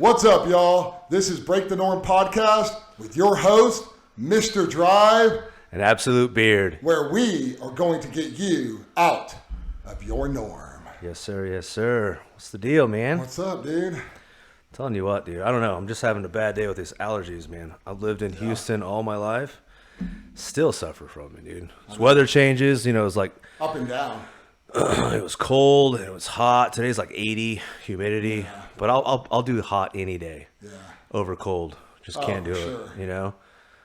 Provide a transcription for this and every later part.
What's up, y'all? This is Break the Norm Podcast with your host, Mr. Drive. An absolute beard. Where we are going to get you out of your norm. Yes, sir. Yes, sir. What's the deal, man? What's up, dude? I'm telling you what, dude. I don't know. I'm just having a bad day with these allergies, man. I've lived in Houston all my life. Still suffer from it, dude. As weather changes, you know, it's like... Up and down. It was cold and it was hot. Today's like 80, humidity. Yeah. But I'll do hot any day over cold. Just can't do it, you know?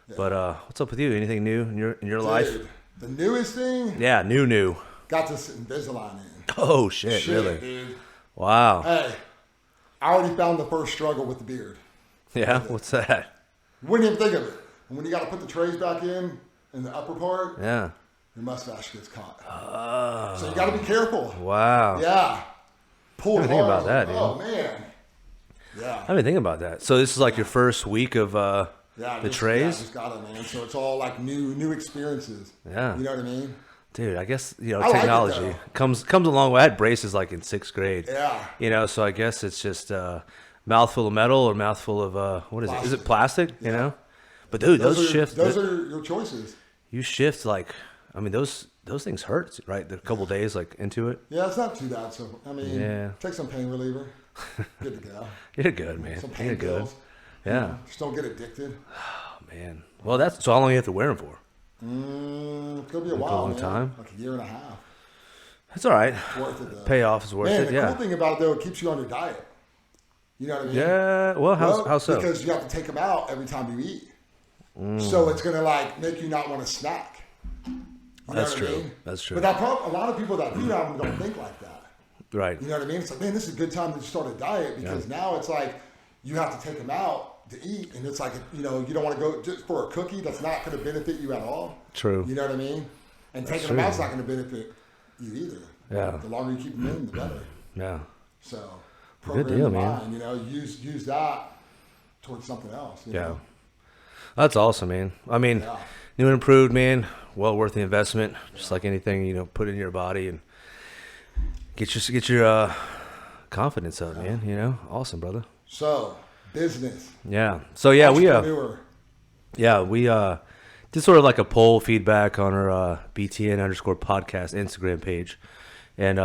Yeah. But what's up with you? Anything new in your life? The newest thing? Yeah, new. Got this Invisalign in. Oh, shit, really? Dude. Wow. Hey, I already found the first struggle with the beard. Yeah? What's that? You wouldn't even think of it. And when you got to put the trays back in the upper part, yeah, your mustache gets caught. Oh. So you got to be careful. Wow. Yeah. Pull it hard. I didn't think about that, dude. Oh, man. Yeah. I didn't think about that. So this is like your first week of the trays? Yeah, just got it, man. So it's all like new experiences. Yeah. You know what I mean? Dude, I guess, technology like comes a long way. I had braces like in 6th grade. Yeah. You know, so I guess it's just mouthful of metal or mouthful of, what is plastic. it? Is it plastic, you know? But dude, those shifts. Those are your choices. You shift like, I mean, those things hurt, right? A couple days like into it. Yeah, it's not too bad. So, I mean, take some pain reliever. Good to go. You're good, man. Some pain You're good. pills. Yeah. You know, just don't get addicted. Oh, man. Well, so how long do you have to wear them for? It could be a while, a long man. time. Like a year and a half. That's all right. It's worth it, though. Payoff is worth man, it, the cool thing about it, though, it keeps you on your diet. You know what I mean? Yeah. Well, how so? Because you have to take them out every time you eat. So it's going to like make you not want to snack. You know That's what true. I mean? That's true. But a lot of people that do have them don't think like that. Right. You know what I mean? It's like, man, this is a good time to start a diet because now it's like you have to take them out to eat. And it's like, you know, you don't want to go just for a cookie that's not going to benefit you at all. True. You know what I mean? And taking them out's not going to benefit you either. Yeah. The longer you keep them in, the better. Yeah. So, good deal, man. mind, you know, use that towards something else. You know? That's awesome, man. I mean, new and improved, man. Well worth the investment. Just like anything, you know, put in your body and get your confidence up, man. You know, awesome, brother. So, business. Yeah. So we did sort of like a poll feedback on our BTN_podcast Instagram page, and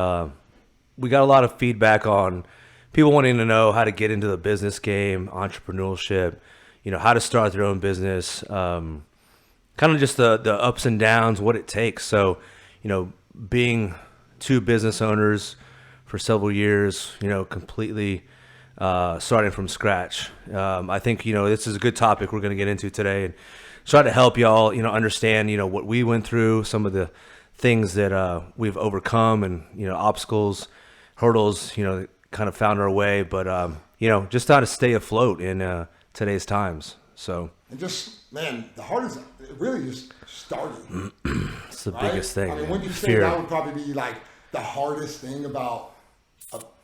we got a lot of feedback on people wanting to know how to get into the business game, entrepreneurship. You know, how to start their own business, kind of just the ups and downs, what it takes. So, you know, being two business owners for several years, you know, completely starting from scratch. I think, you know, this is a good topic we're going to get into today and try to help y'all, you know, understand, you know, what we went through, some of the things that we've overcome and, you know, obstacles, hurdles, you know, kind of found our way. But, you know, just how to stay afloat in today's times. So and just, man, the hardest really just starting. It's the biggest thing. I mean, when you say that would probably be like the hardest thing about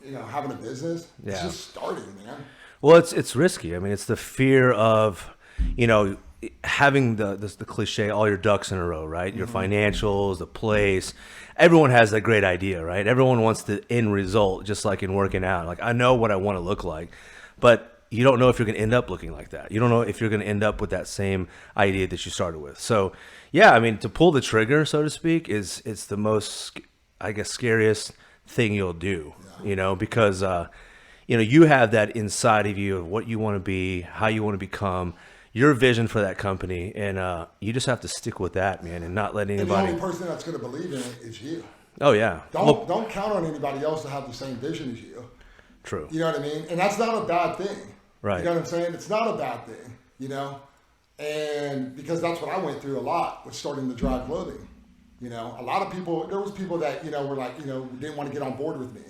you know, having a business. It's just starting, man. Well, it's risky. I mean, it's the fear of, you know, having the cliche, all your ducks in a row, right? Your financials, the place. Everyone has that great idea, right? Everyone wants the end result, just like in working out. Like, I know what I want to look like, but you don't know if you're going to end up looking like that. You don't know if you're going to end up with that same idea that you started with. So, yeah, I mean, to pull the trigger, so to speak, it's the most, I guess, scariest thing you'll do, you know, because, you know, you have that inside of you of what you want to be, how you want to become, your vision for that company, and you just have to stick with that, man, and not let anybody... And the only person that's going to believe in it is you. Oh, yeah. Don't count on anybody else to have the same vision as you. True. You know what I mean? And that's not a bad thing. Right. You know what I'm saying? It's not a bad thing, you know? And because that's what I went through a lot with starting the Drive Clothing. You know, a lot of people, there was people that, you know, were like, you know, didn't want to get on board with me.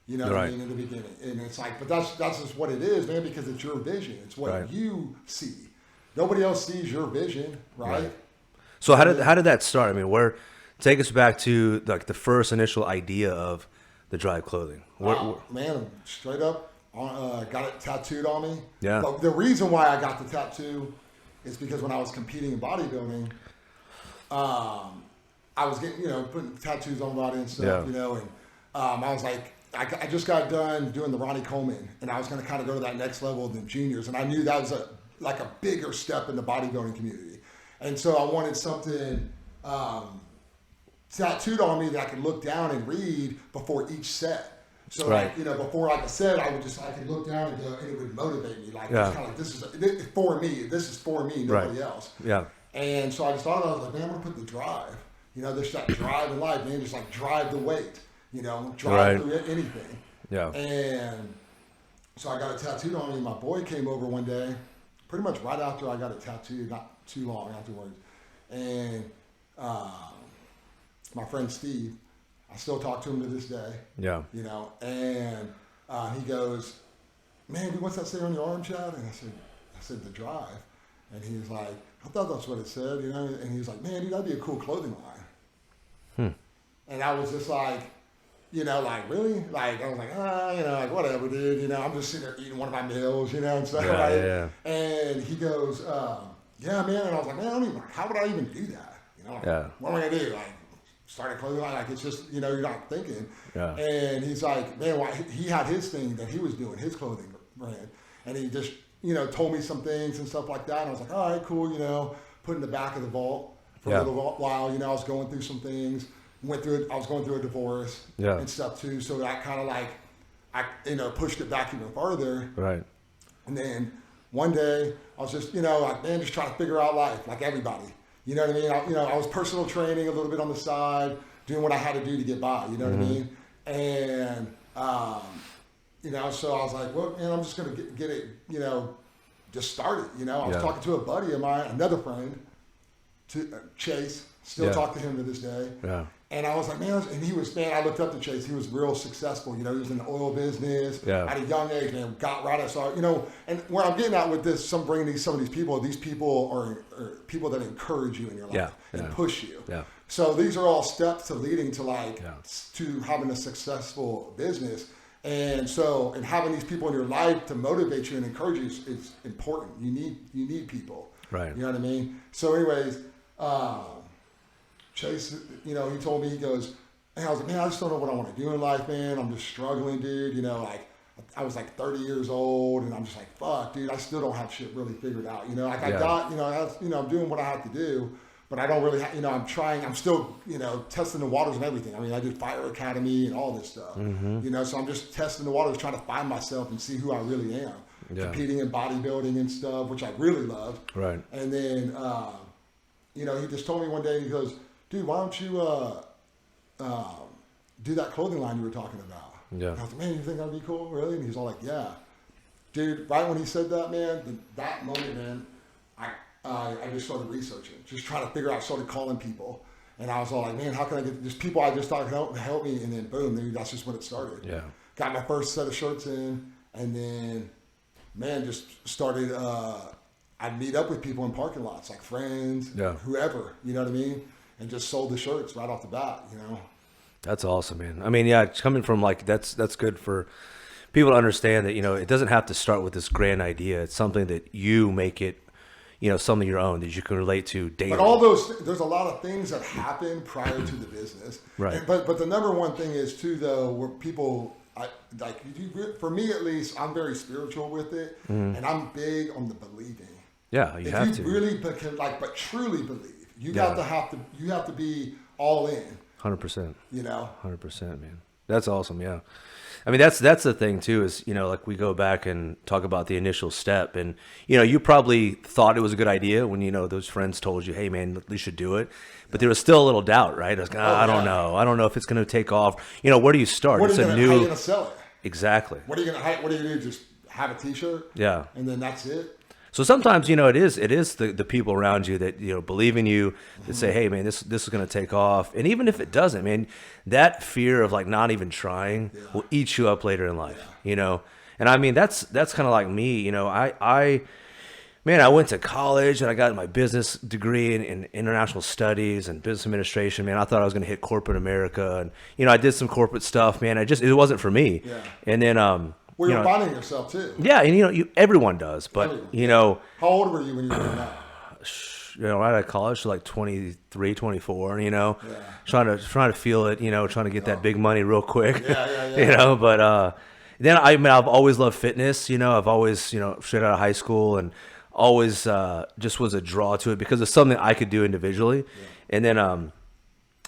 You know what I mean, in the beginning. And it's like, but that's just what it is, man, because it's your vision. It's what you see. Nobody else sees your vision, right? So how did that start? I mean, take us back to like the first initial idea of the Drive Clothing. Man, straight up, got it tattooed on me. Yeah. But the reason why I got the tattoo is because when I was competing in bodybuilding, I was getting, you know, putting tattoos on my body and stuff, you know, and I was like, I just got done doing the Ronnie Coleman, and I was going to kind of go to that next level of the juniors, and I knew that was like a bigger step in the bodybuilding community, and so I wanted something tattooed on me that I could look down and read before each set. So right. like, you know, before I said, I could look down and go, and it would motivate me. Like, Yeah. it's kind of like, this is for me. This is for me, nobody else. Yeah. And so I just thought, I was like, man, I'm going to put the drive. You know, there's that drive in life, man. Just like drive the weight, you know, drive through anything. Yeah. And so I got it tattooed on me. My boy came over one day, pretty much right after I got it tattooed, not too long afterwards. And my friend Steve, I still talk to him to this day. Yeah. You know, and he goes, man, what's that say on your arm, Chad? And I said, the drive. And he was like, I thought that's what it said, you know? And he was like, man, dude, that'd be a cool clothing line. And I was just like, you know, like, really? Like, I was like, you know, like, whatever, dude. You know, I'm just sitting there eating one of my meals, you know, and stuff, right? Yeah. And he goes, yeah, man. And I was like, man, I don't even, how would I even do that? You know, like, what am I going to do? Like, start a clothing line? Like, it's just, you know, you're not thinking. Yeah. And he's like, man, he had his thing that he was doing, his clothing brand. And he just, you know, told me some things and stuff like that. And I was like, all right, cool, you know, put in the back of the vault for a little while. You know, I was going through some things. I was going through a divorce and stuff too. So that kind of like, you know, pushed it back even further. Right. And then one day I was just, you know, like, man, just trying to figure out life like everybody. You know what I mean? I was personal training a little bit on the side, doing what I had to do to get by. You know what I mean? And, you know, so I was like, well, man, I'm just going to get it, you know, just started. You know, I was talking to a buddy of mine, another friend, Chase, still talk to him to this day. Yeah. And I was like, man, I looked up to Chase. He was real successful. You know, he was in the oil business at a young age, man, got right at, so, you know, and where I'm getting at with this, bringing some of these people are people that encourage you in your life and push you. Yeah. So these are all steps to leading to to having a successful business. And so, and having these people in your life to motivate you and encourage you is important. You need people. Right. You know what I mean? So anyways, Chase, you know, he told me, he goes, and I was like, man, I just don't know what I want to do in life, man. I'm just struggling, dude. You know, like, I was like 30 years old, and I'm just like, fuck, dude, I still don't have shit really figured out. You know, like I got, you know, I'm doing what I have to do, but I don't really, you know, I'm still, you know, testing the waters and everything. I mean, I did Fire Academy and all this stuff, you know, so I'm just testing the waters, trying to find myself and see who I really am. Competing in bodybuilding and stuff, which I really loved. Right. And then, you know, he just told me one day, he goes, dude, why don't you do that clothing line you were talking about? Yeah. And I was like, man, you think that'd be cool, really? And he's all like, yeah. Dude, right when he said that, man, that moment, man, I just started researching, just trying to figure out, started calling people. And I was all like, man, how can I get, just people I just thought could help me. And then boom, dude, that's just when it started. Yeah. Got my first set of shirts in, and then, man, just started, I'd meet up with people in parking lots, like friends, whoever, you know what I mean? And just sold the shirts right off the bat, you know? That's awesome, man. I mean, yeah, it's coming from like, that's good for people to understand that, you know, it doesn't have to start with this grand idea. It's something that you make it, you know, something your own that you can relate to daily. But there's a lot of things that happen prior to the business. Right. But the number one thing is too, though, where people, for me at least, I'm very spiritual with it, and I'm big on the believing. Yeah, you have to. If you really, but truly believe, you have to be all in. 100%. You know? 100%, man. That's awesome, yeah. I mean, that's the thing, too, is, you know, like we go back and talk about the initial step. And, you know, you probably thought it was a good idea when, you know, those friends told you, hey, man, you should do it. But there was still a little doubt, right? I was like, I don't know. I don't know if it's going to take off. You know, where do you start? How are you going to sell it? Exactly. What are you going to do? Just have a T-shirt? Yeah. And then that's it? So sometimes, you know, it is the people around you that, you know, believe in you, that say, hey, man, this is going to take off. And even if it doesn't, man, that fear of like not even trying will eat you up later in life, you know? And I mean, that's kind of like me, you know, I went to college and I got my business degree in international studies and business administration, man. I thought I was going to hit corporate America. And, you know, I did some corporate stuff, man. It wasn't for me. Yeah. And then, well, you're finding yourself too. Yeah, and you know, everyone does, but you know. How old were you when you were doing that? right out of college, so like 23, 24, Yeah. trying to feel it, trying to get that big money real quick, Yeah. but then I've always loved fitness, I've always, straight out of high school and always just was a draw to it because it's something I could do individually. Yeah. And then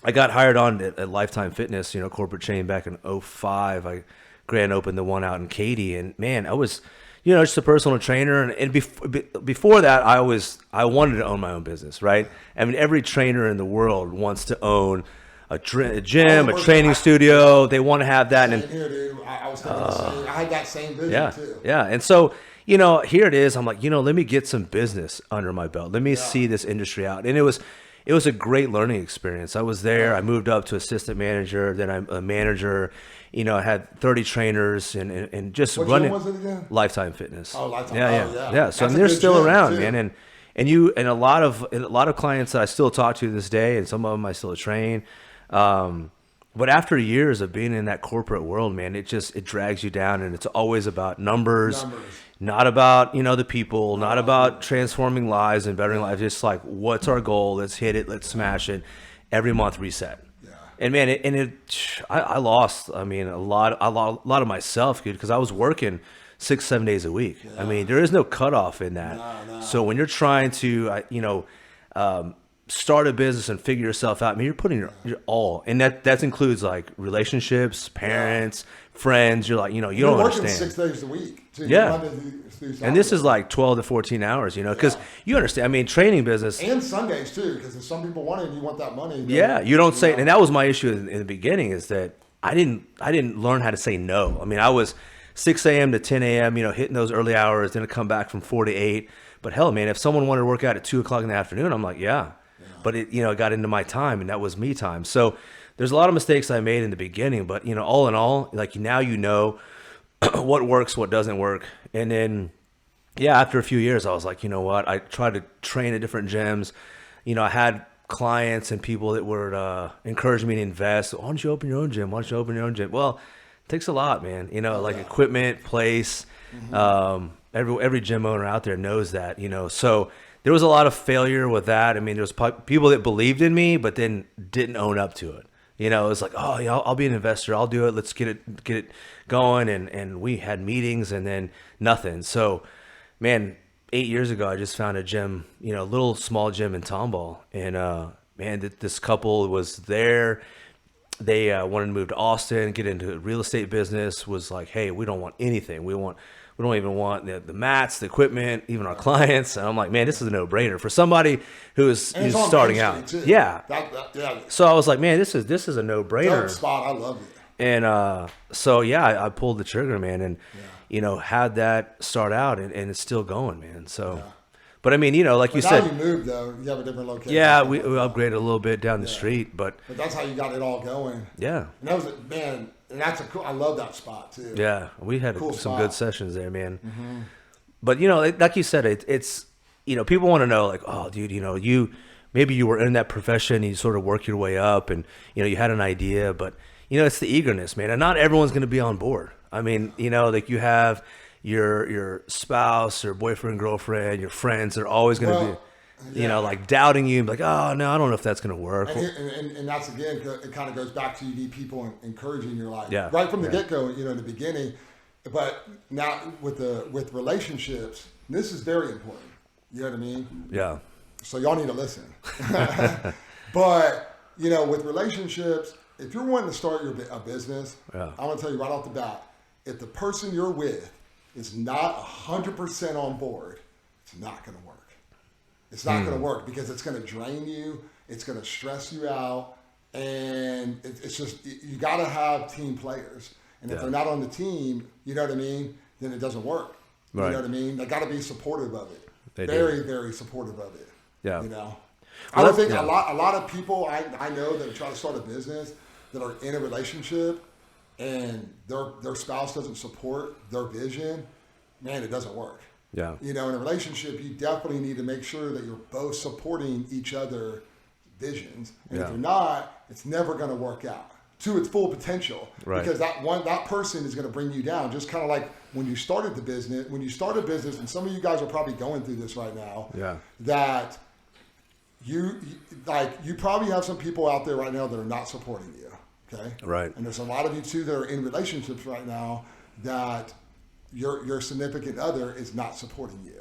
I got hired on at Lifetime Fitness, corporate chain back in '05. I grand opened the one out in Katy, and man, I was, just a personal trainer. And before that, I wanted to own my own business, right? I mean, every trainer in the world wants to own a gym, a training studio. They want to have that. Same here, dude. I was thinking the same. I had that same vision too. Yeah. And so, here it is. I'm like, let me get some business under my belt. Let me see this industry out. And it was a great learning experience. I was there. I moved up to assistant manager. Then I'm a manager. I had 30 trainers and just What running. gym was it again? Lifetime Fitness. Oh, Lifetime. Yeah. So they're still around, man. And a lot of clients that I still talk to this day, and some of them I still train. But after years of being in that corporate world, man, it drags you down, and it's always about numbers. Not about, the people, not about transforming lives and bettering lives. Just like, what's our goal? Let's hit it. Let's smash it. Every month reset. Yeah. And man, I lost, a lot of myself, dude, because I was working 6-7 days a week. Yeah. I mean, there is no cutoff in that. No. So when you're trying to, start a business and figure yourself out, you're putting your all, and that includes like relationships, parents, friends. You're like, you don't understand. 6 days a week. Too. Yeah. And this is like 12 to 14 hours, because you understand. Training business. And Sundays too, because if some people want it and you want that money. Yeah, you don't say, and that was my issue in the beginning, is that I didn't learn how to say no. I was 6 a.m. to 10 a.m., hitting those early hours, then to come back from 4 to 8. But hell, man, if someone wanted to work out at 2 o'clock in the afternoon, I'm like, yeah. But it got into my time, and that was me time. So there's a lot of mistakes I made in the beginning, but all in all, like now what works, what doesn't work. And then after a few years, I was like, you know what? I tried to train at different gyms. I had clients and people that would encourage me to invest. Why don't you open your own gym? Why don't you open your own gym? Well, it takes a lot, man. Equipment, place. Every gym owner out there knows that. So there was a lot of failure with that. There was people that believed in me, but then didn't own up to it. It was like, oh, yeah, I'll be an investor. I'll do it. Let's get it going. And we had meetings and then nothing. So, man, 8 years ago, I just found a gym, a little small gym in Tomball. And, man, this couple was there. They wanted to move to Austin, get into the real estate business, was like, hey, we don't want anything. We don't even want the mats, the equipment, even our clients. And I'm like, man, this is a no-brainer for somebody who's starting out. Yeah. So I was like, man, this is a no-brainer. Dope spot. I love it. And I pulled the trigger, man, and had that start out, and it's still going, man. So, but like you said, now you moved though. You have a different location. Yeah, we upgraded a little bit down the street, but that's how you got it all going. Yeah. And that was man. And that's I love that spot too. Yeah, we had some good sessions there, man. Mm-hmm. But like you said, it's people want to know, like, oh, dude, maybe you were in that profession, and you sort of work your way up, and you had an idea, but it's the eagerness, man, and not everyone's going to be on board. Like you have your spouse or boyfriend, girlfriend, your friends, they're always going to be. Like doubting you, like, oh no, I don't know if that's going to work. And that's again, it kind of goes back to you need people encouraging your life, right from the get go, in the beginning. But now with relationships, this is very important. You know what I mean? Yeah. So y'all need to listen. But with relationships, if you're wanting to start a business, I'm going to tell you right off the bat, if the person you're with is not 100% on board, it's not going to work. It's not going to work because it's going to drain you. It's going to stress you out. And it's just, you got to have team players. And if they're not on the team, you know what I mean, then it doesn't work. You know what I mean? They got to be supportive of it. Very, very supportive of it. Yeah. I don't think a lot of people I know that try to start a business that are in a relationship and their spouse doesn't support their vision, man, it doesn't work. Yeah. In a relationship, you definitely need to make sure that you're both supporting each other's visions. And if you're not, it's never going to work out to its full potential. Right. Because that person is going to bring you down. Just kind of like when you started the business, and some of you guys are probably going through this right now, that you probably have some people out there right now that are not supporting you. Okay. Right. And there's a lot of you too that are in relationships right now that your significant other is not supporting you.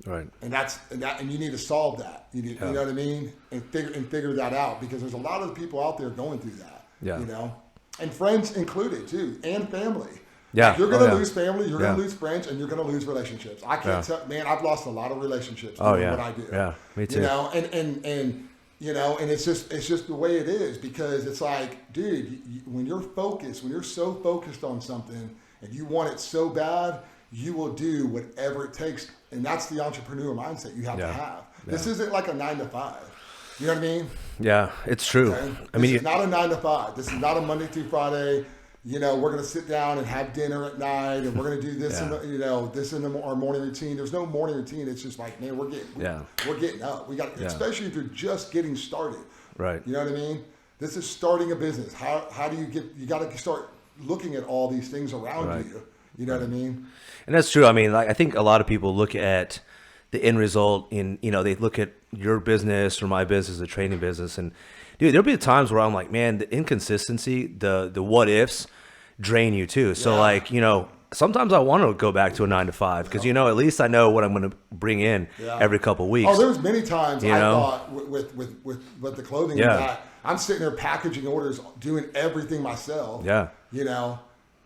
Right. And you need to solve that. You know what I mean? And figure that out, because there's a lot of people out there going through that. Yeah. You know, and friends included too, and family. Yeah. Like, you're going to lose family, you're going to lose friends, and you're going to lose relationships. I can't tell, man, I've lost a lot of relationships doing what I do. Yeah, me too. You know, and you know, and it's just the way it is, because it's like, dude, when you're focused, when you're so focused on something and you want it so bad, you will do whatever it takes. And that's the entrepreneur mindset you have to have. Yeah. This isn't like a 9 to 5. You know what I mean? Yeah, it's true. Okay? I mean, it's not a 9 to 5. This is not a Monday through Friday. You know, we're going to sit down and have dinner at night, and we're going to do this, this in our morning routine. There's no morning routine. It's just like, man, we're getting up. We got, especially if you're just getting started. Right. You know what I mean? This is starting a business. How do you got to start looking at all these things around you. You know what I mean? And that's true. I mean, like, I think a lot of people look at the end result in, they look at your business or my business, the training business, and dude, there'll be times where I'm like, man, the inconsistency, the what ifs drain you too. So like, sometimes I want to go back to a 9 to 5 because, at least I know what I'm going to bring in every couple of weeks. Oh, there was many times I thought with the clothing that I'm sitting there packaging orders, doing everything myself. Yeah.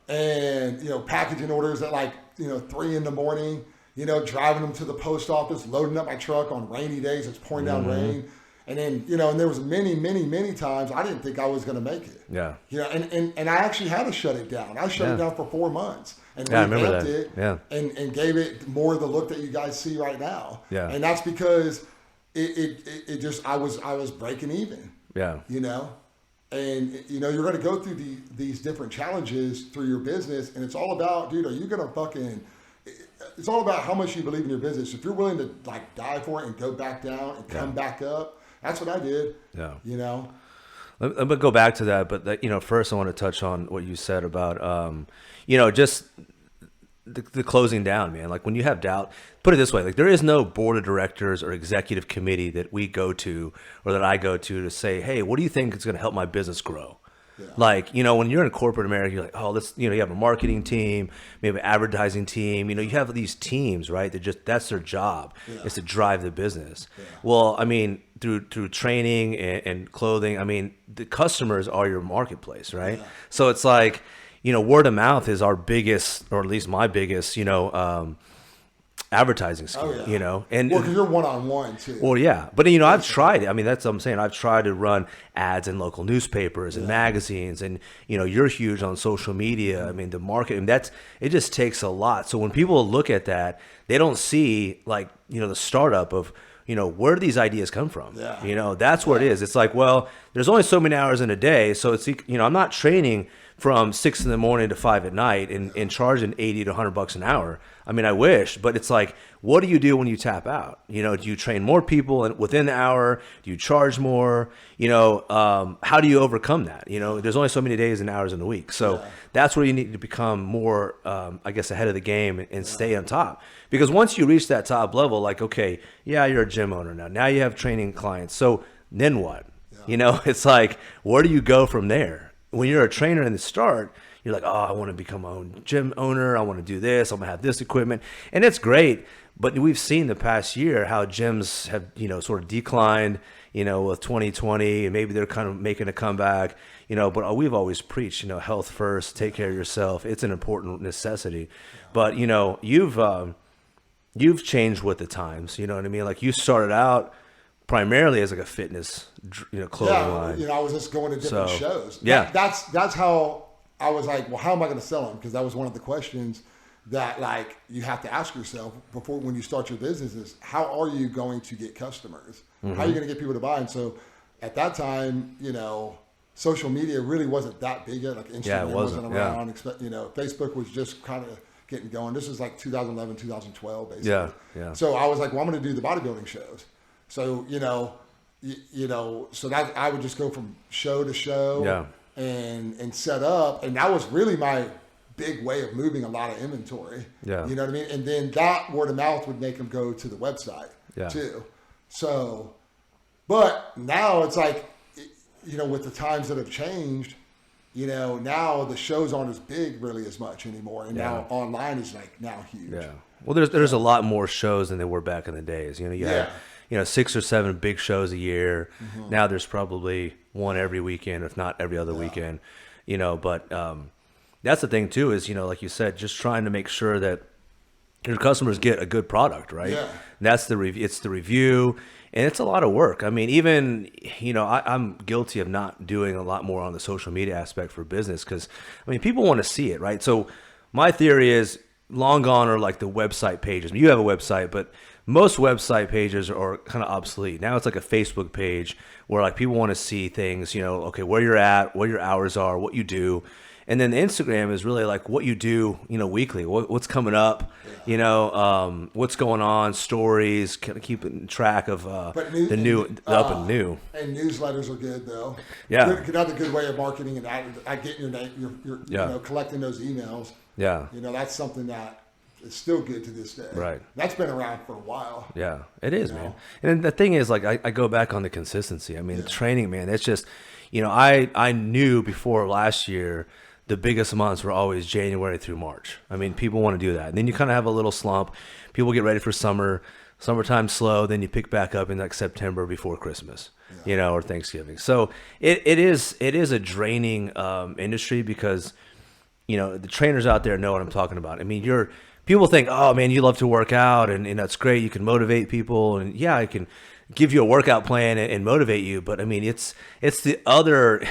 And, packaging orders at 3 in the morning, driving them to the post office, loading up my truck on rainy days. It's pouring down rain. And then, and there was many, many, many times I didn't think I was going to make it. Yeah. And I actually had to shut it down. I shut it down for 4 months and revamped it and gave it more of the look that you guys see right now. Yeah. And that's because it just, I was breaking even. Yeah. And, you're going to go through these different challenges through your business. And it's all about, dude, are you going to it's all about how much you believe in your business. If you're willing to die for it and go back down and come back up, that's what I did. Yeah. Let me go back to that. But, first I want to touch on what you said about, just the closing down, man. Like when you have doubt, put it this way, there is no board of directors or executive committee that we go to or that I go to say, hey, what do you think is going to help my business grow? Yeah. When you're in corporate America, you're like, oh, you have a marketing team, maybe an advertising team. You have these teams, right? That's their job is to drive the business. Yeah. Well, through training and clothing, the customers are your marketplace, right? Yeah. So it's like, word of mouth is our biggest, or at least my biggest, advertising scheme, and because you're one-on-one too. Well, yeah, but I've tried it. That's what I'm saying. I've tried to run ads in local newspapers and magazines, and you're huge on social media. The market, and it just takes a lot. So when people look at that, they don't see the startup of where do these ideas come from? Yeah. That's where it is. It's like, well, there's only so many hours in a day, so it's I'm not training from 6 in the morning to 5 at night and charging $80 to $100 an hour. I wish, but it's like, what do you do when you tap out? Do you train more people within the hour? Do you charge more? How do you overcome that? There's only so many days and hours in a week. So that's where you need to become more, ahead of the game and stay on top. Because once you reach that top level, okay, you're a gym owner now. Now you have training clients. So then what? Yeah. It's like, where do you go from there? When you're a trainer in the start, you're like, oh, I want to become my own gym owner. I want to do this. I'm going to have this equipment. And it's great. But we've seen the past year how gyms have, sort of declined, with 2020, and maybe they're kind of making a comeback, but we've always preached, health first, take care of yourself. It's an important necessity. But, you've changed with the times, you know what I mean? You started out primarily as a fitness, clothing line. I was just going to different shows. Yeah. That's how I was like, well, how am I going to sell them? Because that was one of the questions that you have to ask yourself before when you start your business is how are you going to get customers? Mm-hmm. How are you going to get people to buy? And so at that time, social media really wasn't that big yet. Instagram wasn't around. Yeah. Facebook was just kind of getting going. This is 2011, 2012, basically. Yeah. So I was like, well, I'm going to do the bodybuilding shows. So, so that I would just go from show to show and set up. And that was really my big way of moving a lot of inventory. Yeah. You know what I mean? And then that word of mouth would make them go to the website too. So, But now it's like, with the times that have changed, now the shows aren't as big really as much anymore. And now online is like now huge. Yeah. Well, there's a lot more shows than there were back in the days. You had 6 or 7 big shows a year. Mm-hmm. Now there's probably one every weekend, if not every other weekend. But that's the thing too is, like you said, just trying to make sure that your customers get a good product, right? Yeah. And that's it's the review, and it's a lot of work. I mean, even, I'm guilty of not doing a lot more on the social media aspect for business because, people want to see it, right? So my theory is long gone are like the website pages. You have a website, but most website pages are kind of obsolete. Now it's like a Facebook page where like people want to see things, okay, where you're at, what your hours are, what you do. And then Instagram is really like what you do, weekly, what's coming up, what's going on, stories, kind of keeping track of up and new. And newsletters are good though. Yeah, another good way of marketing and getting your name, you're collecting those emails. Yeah, that's something that is still good to this day. Right, that's been around for a while. Yeah, it is, man. And the thing is, like, I go back on the consistency. The training, man. It's just, I knew before last year. The biggest months were always January through March. People want to do that. And then you kind of have a little slump. People get ready for summer. Summertime's slow. Then you pick back up in like September before Christmas, or Thanksgiving. So it is a draining industry because, the trainers out there know what I'm talking about. People think, oh man, you love to work out and that's great. You can motivate people. And yeah, I can give you a workout plan and motivate you. But it's the other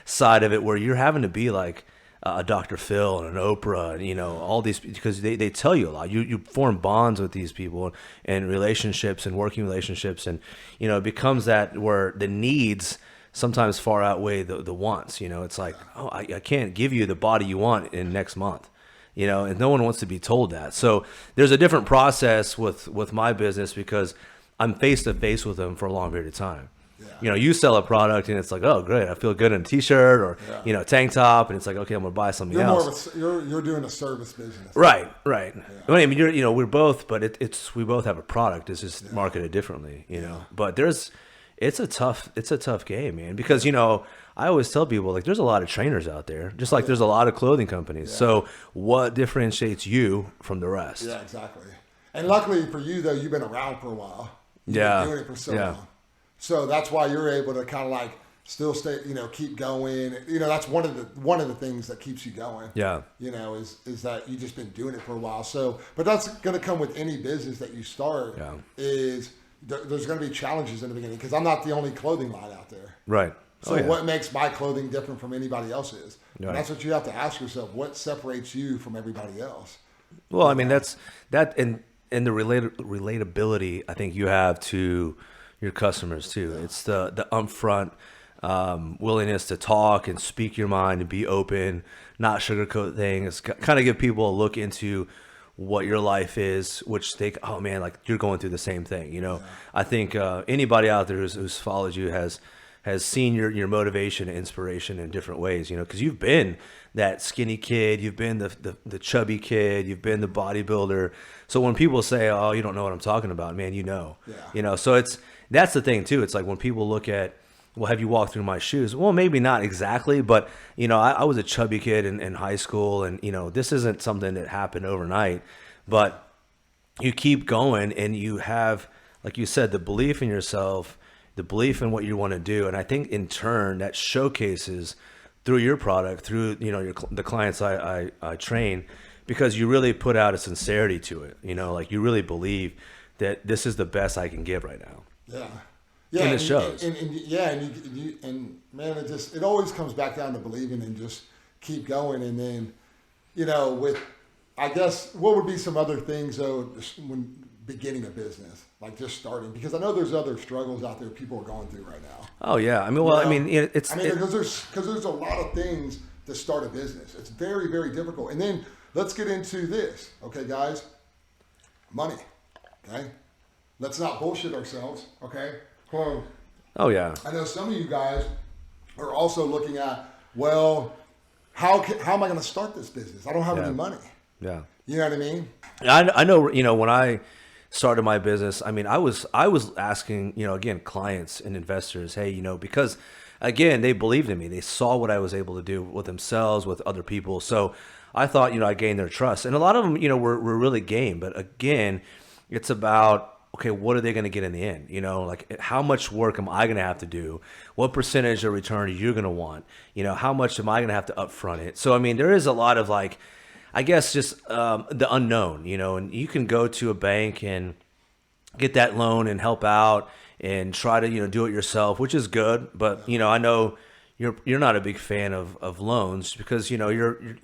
side of it where you're having to be like a Dr. Phil and an Oprah and, all these, because they tell you a lot. You form bonds with these people and relationships and working relationships. And, it becomes that where the needs sometimes far outweigh the wants. It's like, oh, I can't give you the body you want in next month. And no one wants to be told that. So there's a different process with my business because I'm face to face with them for a long period of time. Yeah. You sell a product and it's like, oh, great, I feel good in a t-shirt or, tank top. And it's like, okay, I'm going to buy something else. You're doing a service business. Right. Yeah. We're both, but we both have a product. It's just marketed differently, but it's a tough game, man, because, I always tell people like there's a lot of trainers out there, just like there's a lot of clothing companies. Yeah. So what differentiates you from the rest? Yeah, exactly. And luckily for you though, you've been around for a while. You've been doing it for so long. So that's why you're able to kind of like still stay, keep going. That's one of the things that keeps you going. Yeah. Is that you've just been doing it for a while. So, but that's going to come with any business that you start. Yeah. Is there's going to be challenges in the beginning because I'm not the only clothing line out there. Right. So what makes my clothing different from anybody else's? Right. And that's what you have to ask yourself. What separates you from everybody else? Well, that's that and the relatability I think you have to your customers too. Yeah. It's the upfront willingness to talk and speak your mind and be open, not sugarcoat things, kind of give people a look into what your life is, which they, oh man, like you're going through the same thing. Yeah. I think anybody out there who's followed you has seen your motivation and inspiration in different ways, because you've been that skinny kid, you've been the chubby kid, you've been the bodybuilder. So when people say, oh, you don't know what I'm talking about, man, Yeah. So that's the thing too. It's like when people look at, well, have you walked through my shoes? Well, maybe not exactly, but I was a chubby kid in high school, and this isn't something that happened overnight, but you keep going and you have, like you said, the belief in yourself, the belief in what you want to do. And I think in turn that showcases through your product, through, the clients I train, because you really put out a sincerity to it, like you really believe that this is the best I can give right now. Yeah. Yeah. And it shows. And man, it always comes back down to believing and just keep going. And then, I guess what would be some other things though, when beginning a business, like just starting, because I know there's other struggles out there people are going through right now. Oh yeah. Because there's a lot of things to start a business. It's very, very difficult. And then let's get into this. Okay, guys, money. Okay. Let's not bullshit ourselves. Okay. Oh yeah. I know some of you guys are also looking at, well, how am I going to start this business? I don't have any money. Yeah. You know what I mean? I know, when I started my business, I mean, I was asking, again, clients and investors, hey, because again, they believed in me. They saw what I was able to do with themselves, with other people. So I thought, I gained their trust. And a lot of them, were really game. But again, it's about, okay, what are they going to get in the end? Like how much work am I going to have to do? What percentage of return are you going to want? How much am I going to have to upfront it? So, I mean, there is a lot of like, I guess just the unknown, and you can go to a bank and get that loan and help out and try to, do it yourself, which is good. But, I know you're not a big fan of loans because, you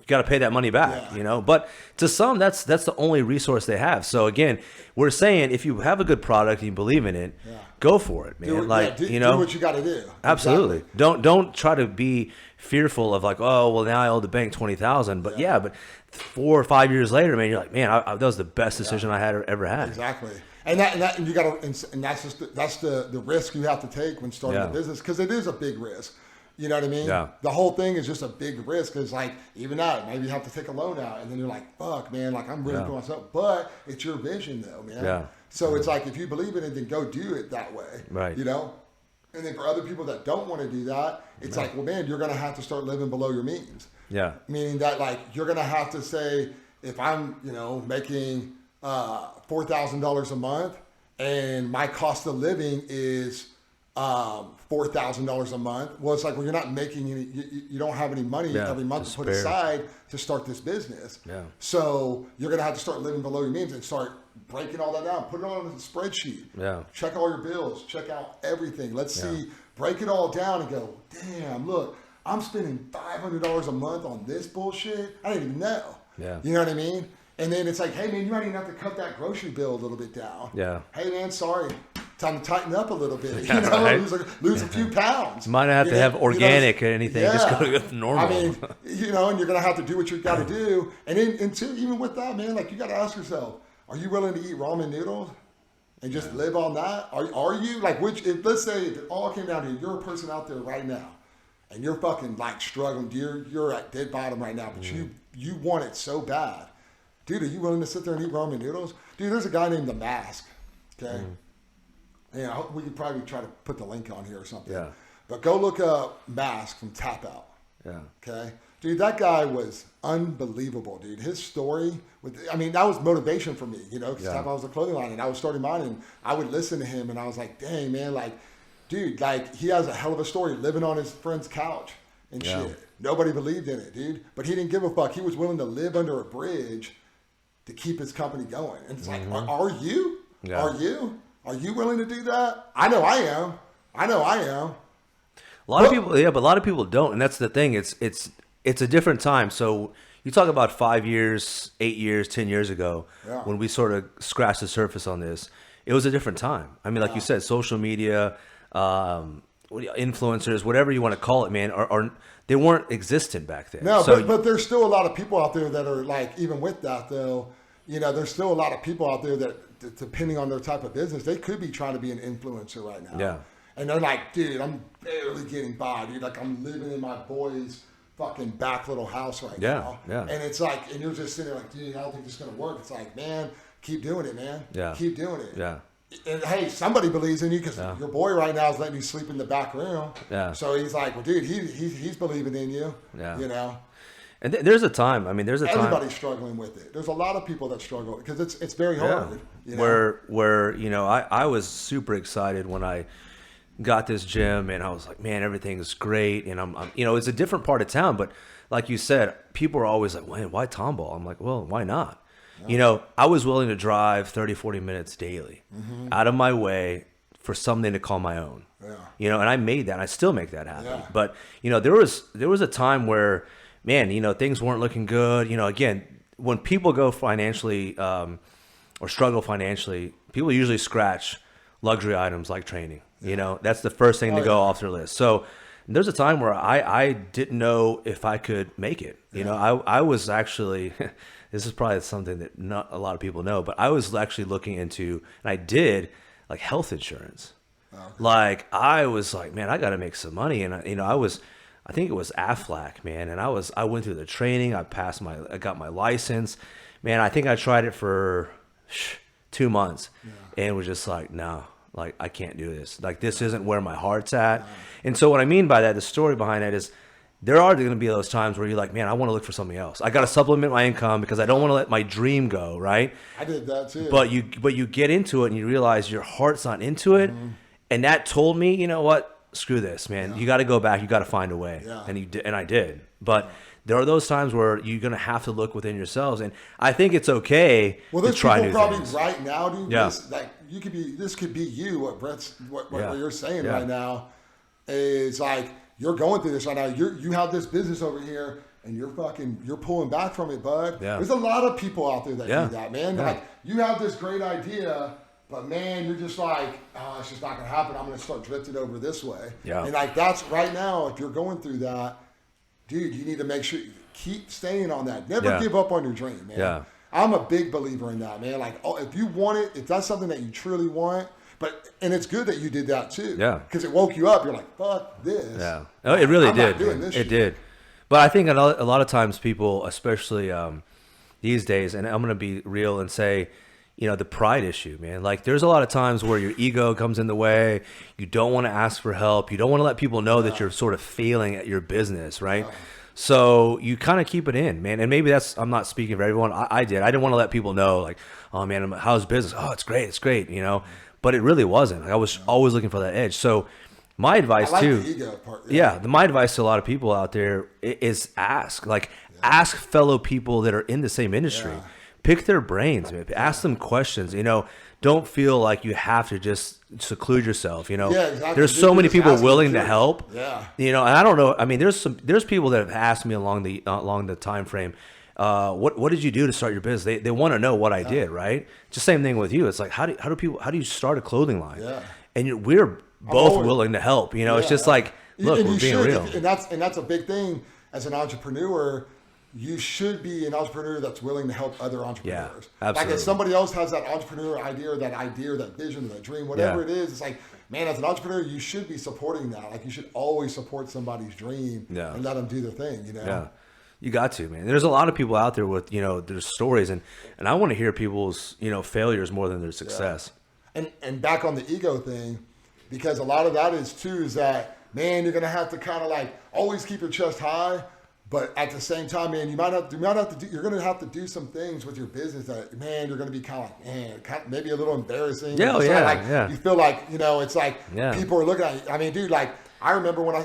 got to pay that money back, but to some, that's the only resource they have. So again, we're saying if you have a good product and you believe in it, go for it, man. Do what you got to do. Absolutely. Exactly. Don't try to be fearful of like, oh, well, now I owe the bank 20,000. But but 4 or 5 years later, man, you're like, man, that was the best decision I had ever had. Exactly. And you got to, and that's just that's the risk you have to take when starting a business, because it is a big risk. You know what I mean? Yeah. The whole thing is just a big risk. It's like, even that, maybe you have to take a loan out, and then you're like, fuck, man, like I'm really doing myself. But it's your vision, though, man. Yeah. So it's like, if you believe in it, then go do it that way. Right. And then for other people that don't want to do that, it's like, well, man, you're going to have to start living below your means. Yeah. Meaning that, like, you're going to have to say, if I'm, making $4,000 a month and my cost of living is $4,000 a month. Well, it's like, well, you're not making any, you don't have any money every month to put aside to start this business. Yeah. So you're going to have to start living below your means and start breaking all that down. Put it on a spreadsheet. Yeah. Check all your bills. Check out everything. Let's see, break it all down and go, damn, look, I'm spending $500 a month on this bullshit. I didn't even know. Yeah. You know what I mean? And then it's like, hey, man, you might even have to cut that grocery bill a little bit down. Yeah. Hey, man, sorry. Time to tighten up a little bit. Right? Lose a few pounds. You might not have to have organic or anything. Just go with normal. I mean, and you're going to have to do what you got to do. And then, even with that, man, like, you got to ask yourself, are you willing to eat ramen noodles and just live on that? Are you? Like, let's say if it all came down to you, you're a person out there right now and you're fucking like struggling. You're at dead bottom right now, but you want it so bad. Dude, are you willing to sit there and eat ramen noodles? Dude, there's a guy named The Mask. Okay. Yeah, we could probably try to put the link on here or something. Yeah. But go look up Mask from Tap Out. Yeah. Okay. Dude, that guy was unbelievable, dude. His story, that was motivation for me, because Tap Out was a clothing line, and I was starting mine, and I would listen to him, and I was like, dang, man, like, dude, like, he has a hell of a story living on his friend's couch and shit. Nobody believed in it, dude. But he didn't give a fuck. He was willing to live under a bridge to keep his company going. And it's like, are you? Yeah. Are you willing to do that? I know I am. A lot of people, but a lot of people don't. And that's the thing. It's a different time. So you talk about 5 years, 8 years, 10 years ago, when we sort of scratched the surface on this, it was a different time. I mean, like you said, social media, influencers, whatever you want to call it, man, they weren't existent back then. No, so, but there's still a lot of people out there that are like, even with that though, there's still a lot of people out there that, depending on their type of business, they could be trying to be an influencer right now. Yeah. And they're like, dude, I'm barely getting by, dude. Like, I'm living in my boy's fucking back little house right now. Yeah. And it's like, and you're just sitting there like, dude, I don't think this is going to work. It's like, man, keep doing it, man. Yeah. Keep doing it. Yeah. And hey, somebody believes in you, because your boy right now is letting you sleep in the back room. Yeah. So he's like, well, dude, he's believing in you. Yeah. And there's a time. I mean, there's a time. Everybody's struggling with it. There's a lot of people that struggle because it's very hard. Where I was super excited when I got this gym, and I was like, man, everything's great, and I'm it's a different part of town, but like you said, people are always like, why Tomball? I'm like, well, why not? Yeah. I was willing to drive 30, 40 minutes daily out of my way for something to call my own. Yeah. And I made that, and I still make that happen. Yeah. But, there was a time where, man, things weren't looking good. Again, when people go financially or struggle financially, people usually scratch luxury items like training. That's the first thing to go off their list. So there's a time where I didn't know if I could make it. I was actually, this is probably something that not a lot of people know, but I was actually looking into, and I did, like, health insurance. Okay. Like, I was like, man, I got to make some money. And I think it was Aflac, man. And I went through the training. I got my license, man. I think I tried it for 2 months and was just like, no, like I can't do this. Like this isn't where my heart's at. And so what I mean by that, the story behind it is there are going to be those times where you're like, man, I want to look for something else. I got to supplement my income because I don't want to let my dream go, right? I did that too. But you get into it and you realize your heart's not into it. And that told me, you know what? Screw this, man. You got to go back. You got to find a way. And I did. But there are those times where you're going to have to look within yourselves. And I think it's okay to try new things. Well, there's people probably right now, dude. This, like, this could be you, what you're saying right now is like, you're going through this right now. You have this business over here and you're pulling back from it, bud. Yeah. There's a lot of people out there that do that, man. Like you have this great idea, but man, you're just like, oh, it's just not going to happen. I'm going to start drifting over this way. Yeah. And like, that's right now, if you're going through that, dude, you need to make sure you keep staying on that. Never give up on your dream, man. Yeah. I'm a big believer in that, man. Like, if you want it, if that's something that you truly want, and it's good that you did that too. Yeah. Because it woke you up. You're like, fuck this. Yeah. Oh, it really did. It did. But I think a lot of times people, especially these days, and I'm going to be real and say, you know, the pride issue, man. Like there's a lot of times where your ego comes in the way. You don't want to ask for help. You don't want to let people know that you're sort of failing at your business, right? So you kind of keep it in, man. And maybe I'm not speaking for everyone. I did. I didn't want to let people know, like, oh man, how's business? Oh, it's great, you know. But it really wasn't. Like, I was always looking for that edge. So my advice too, the ego part, my advice to a lot of people out there is ask. Like ask fellow people that are in the same industry. Yeah. Pick their brains, man. Ask them questions. You know, don't feel like you have to just seclude yourself. You know, exactly. There's so many people willing to help. Yeah. You know, and I don't know. I mean, there's people that have asked me along the time frame, what did you do to start your business? They want to know what I did, right? Just same thing with you. It's like how do you start a clothing line? Yeah. And we're both willing to help. You know, it's just like, look, we're being real. And that's a big thing as an entrepreneur. You should be an entrepreneur that's willing to help other entrepreneurs. Yeah, absolutely. Like if somebody else has that entrepreneur idea, or that vision, that dream, whatever it is, it's like, man, as an entrepreneur, you should be supporting that. Like you should always support somebody's dream and let them do their thing, you know? Yeah. You got to, man. There's a lot of people out there with, you know, their stories, and I want to hear people's, you know, failures more than their success. Yeah. And back on the ego thing, because a lot of that is that, man, you're going to have to kind of like always keep your chest high. But at the same time, man, you're going to have to do some things with your business that, man, you're going to be kind of like, man, maybe a little embarrassing. You feel like, you know, it's like people are looking at you. I mean, dude, like I remember when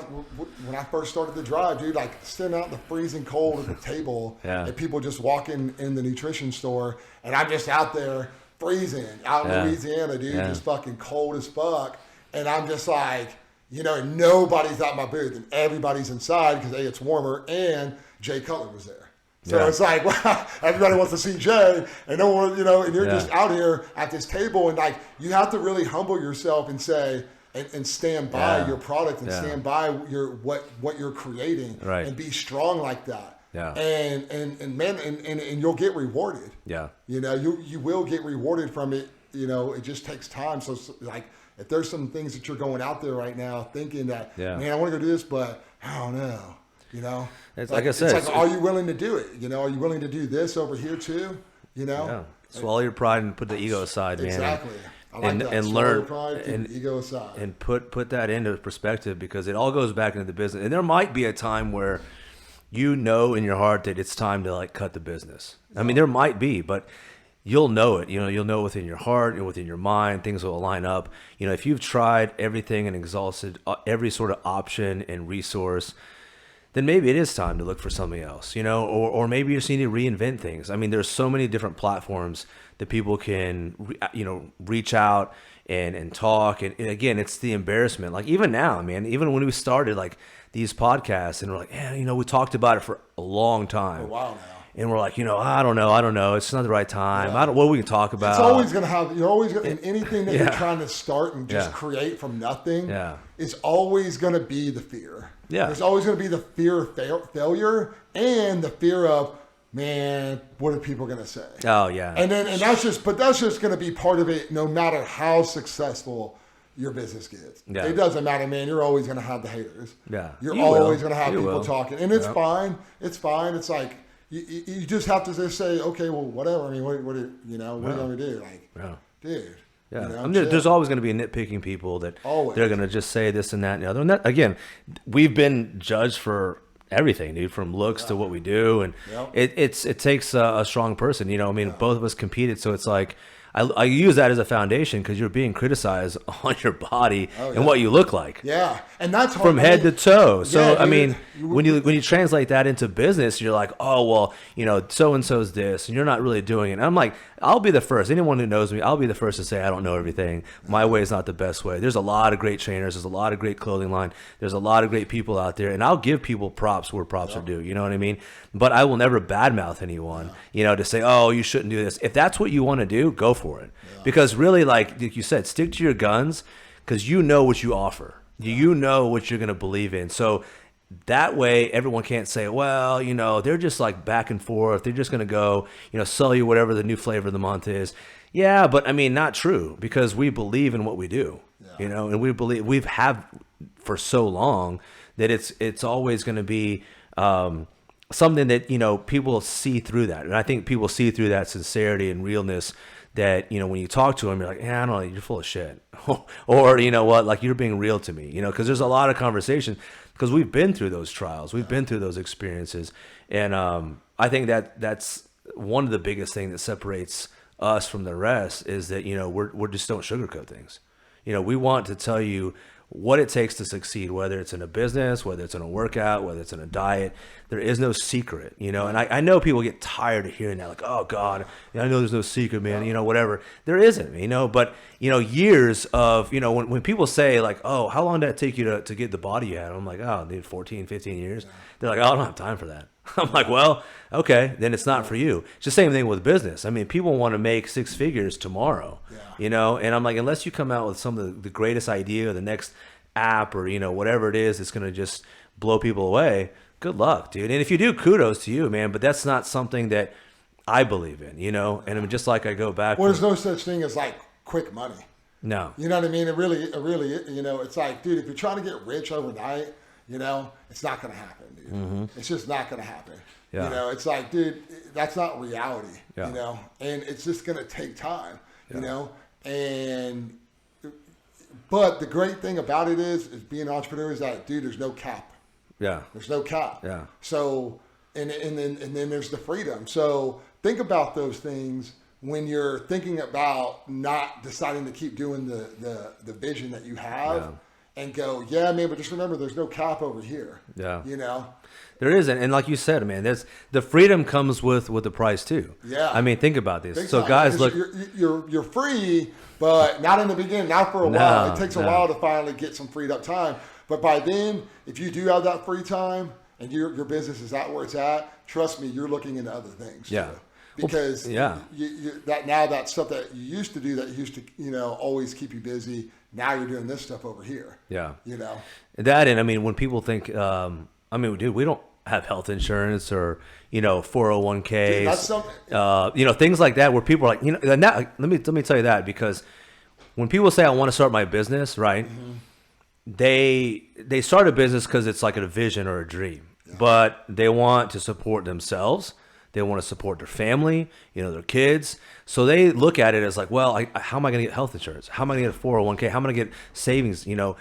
I first started the drive, dude, like standing out in the freezing cold at the table and people just walking in the nutrition store, and I'm just out there freezing out in Louisiana, dude, just fucking cold as fuck. And I'm just like, you know, nobody's at my booth and everybody's inside because it's warmer, and Jay Cutler was there. So it's like, wow, everybody wants to see Jay, and no one, you know, and you're just out here at this table, and like you have to really humble yourself and say and stand by your product and stand by your what you're creating and be strong like that. Yeah. And man, and you'll get rewarded. Yeah. You know, you will get rewarded from it. You know, it just takes time. So like, if there's some things that you're going out there right now thinking that, man, I want to go do this, but I don't know, you know? It's like I said. It's like, are you willing to do it? You know, are you willing to do this over here too? You know? Yeah. Swallow your pride and put the ego aside, man. Exactly. I like that. And Swallow learn your pride, keep the ego aside. And put that into perspective, because it all goes back into the business. And there might be a time where you know in your heart that it's time to like cut the business. I mean, there might be, but you'll know it. You know, you'll know within your heart and within your mind, things will line up. You know, if you've tried everything and exhausted every sort of option and resource, then maybe it is time to look for something else, you know, or maybe you just need to reinvent things. I mean, there's so many different platforms that people can, reach out and talk. And again, it's the embarrassment. Like even now, man, even when we started like these podcasts and we're like, yeah, you know, we talked about it for a long time. For a while now. And we're like, you know, I don't know. It's not the right time. I don't. What we can talk about. It's always going to have. You're always going. In anything that you're trying to start and just create from nothing. Yeah. It's always going to be the fear. Yeah. There's always going to be the fear of failure and the fear of, man, what are people going to say? Oh yeah. And that's just going to be part of it. No matter how successful your business gets, it doesn't matter, man. You're always going to have the haters. Yeah. You're always going to have people talking, and it's fine. It's fine. It's like, you just have to just say, okay, well, whatever. I mean, what are you going to do? Like, dude. Yeah, You know, I mean, there's always going to be nitpicking people that Always. they're going to just say this and that and the other. And that, again, we've been judged for everything, dude, from looks to what we do, and it takes a strong person. You know, I mean, both of us competed, so it's like I use that as a foundation because you're being criticized on your body and what you look like. Yeah, and that's hard from head to toe. So Yeah, I dude. mean, when you translate that into business, you're like, oh well, you know, so and so's this, and you're not really doing it. And I'm like, I'll be the first. Anyone who knows me, I'll be the first to say I don't know everything. My way is not the best way. There's a lot of great trainers. There's a lot of great clothing line. There's a lot of great people out there, and I'll give people props where props are due. You know what I mean? But I will never badmouth anyone. You know, to say, oh, you shouldn't do this. If that's what you want to do, go for it. Because really, like you said, stick to your guns because you know what you offer. You know what you're going to believe in. So that way, everyone can't say, well, you know, they're just like back and forth. They're just going to go, you know, sell you whatever the new flavor of the month is. Yeah, but I mean, not true because we believe in what we do, you know, and we've have for so long that it's always going to be something that, you know, people see through that. And I think people see through that sincerity and realness that, you know, when you talk to them, you're like, yeah, I don't know, you're full of shit. Or, you know what, like you're being real to me, you know, because there's a lot of conversation because we've been through those trials. We've been through those experiences. And I think that's one of the biggest things that separates us from the rest is that, you know, we're just don't sugarcoat things. You know, we want to tell you what it takes to succeed, whether it's in a business, whether it's in a workout, whether it's in a diet. There is no secret, you know, and I know people get tired of hearing that, like, oh God, I know there's no secret, man, you know, whatever. There isn't, you know, but, you know, years of, you know, when people say like, oh, how long did it take you to get the body you had? I'm like, oh, dude, 14, 15 years. They're like, oh, I don't have time for that. I'm like, well, okay, then it's not for you. It's the same thing with business. I mean, people want to make six figures tomorrow, you know, and I'm like, unless you come out with some of the greatest idea or the next app or, you know, whatever it is, it's going to just blow people away. Good luck, dude. And if you do, kudos to you, man. But that's not something that I believe in, you know. And I mean, just like I go back. Well, there's no such thing as like quick money. No. You know what I mean? It really, you know, it's like, dude, if you're trying to get rich overnight, you know, it's not going to happen, dude. Mm-hmm. It's just not going to happen. Yeah. You know, it's like, dude, that's not reality, you know, and it's just going to take time, you know, and, but the great thing about it is being an entrepreneur is that, dude, there's no cap. Yeah. There's no cap. Yeah. So, and then there's the freedom. So think about those things when you're thinking about not deciding to keep doing the vision that you have and go, yeah, man, but just remember there's no cap over here. Yeah. You know? There isn't. And like you said, man, the freedom comes with the price too. Yeah. I mean, think about this. Big so time. guys, look, you're free, but not in the beginning, not for a while. It takes a while to finally get some freed up time. But by then, if you do have that free time and your business is at where it's at, trust me, you're looking into other things. Yeah. Too. Because that stuff that you used to do that used to, you know, always keep you busy. Now you're doing this stuff over here. Yeah. You know, that, and I mean, when people think, I mean, dude, we don't have health insurance or, you know, 401ks, dude, that's something, you know, things like that where people are like, you know, and that, let me tell you that, because when people say I want to start my business, right? Mm-hmm. They start a business because it's like a vision or a dream, but they want to support themselves. They want to support their family, you know, their kids. So they look at it as like, well, how am I going to get health insurance? How am I going to get a 401k? How am I going to get savings? You know,